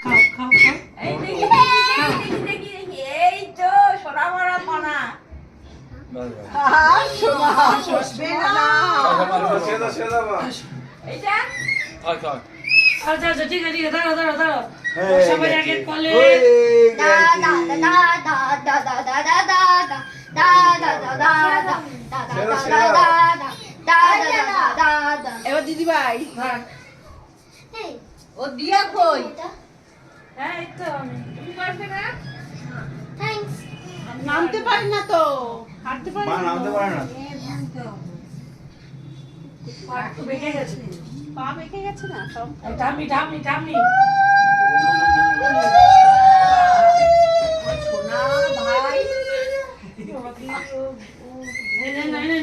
খাও খাও খাও এই দেখি দেখি এই তো সোনা মারা পানা শোনা বসবে না এইটা আচ্ছা আচ্ছা ঠিক আছে দাঁড়াও দাঁড়াও দাঁড়াও সবাই আগে কলে এবার দিদি ভাই হ্যাঁ ও দিয়া কই হ্যাঁ এই তো তুমি পারবে না নামতে পারি না তো হাঁটতে পারি না নামতে পারে না পা একটু বেঁকে গেছে পা বেঁকে গেছে না সব ঠাম্মি ঠাম্মি ঠাম্মি সোনা ভাই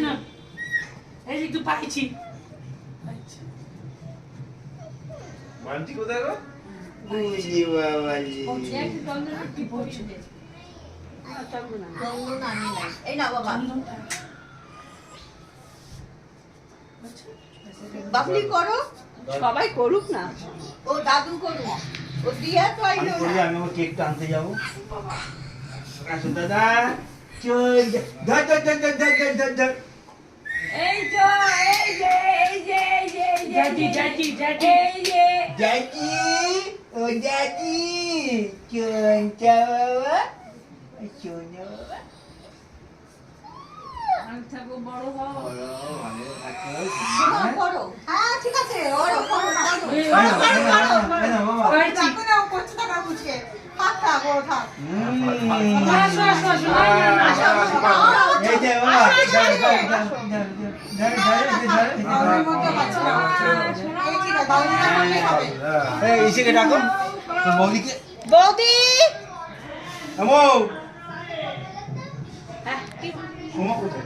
না এই যে একটু পাইছি মানছি কোথায় গো বুঝি বাবাজি এই না বাবা বাবলি করো সবাই করুক না ও দাদু করুক ও দিয়া তো আমি আইলো করি না আমি আমার কেকটা আনতে যাবো আসুন দাদা চল ধর ধর ধর ধর ধর ধর ধর ধর এই তো এই যে এই যে এই যে এই যে জ্যাঠি জ্যাঠি জ্যাঠি এই যে daddy ও daddy চঞ্চা বাবা চঞ্চা বাবা থাকো বড় হও ভালো থাকো শোনা করো হ্যাঁ ঠিক আছে ওরও করো না করো এই, বাবা পাইছি দেখো না ও করছে টাকা বুঝে থাক থাক ও থাক আসো আসো আসো না এই যে বাবা বাউলির মধ্যে পাচ্ছি না এই ঠিক আছে বাউলিটা করলেই হবে এই ইসেকে ডাকো মৌলিকে বৌদি আমো হ্যাঁ কি সোমা কোথায়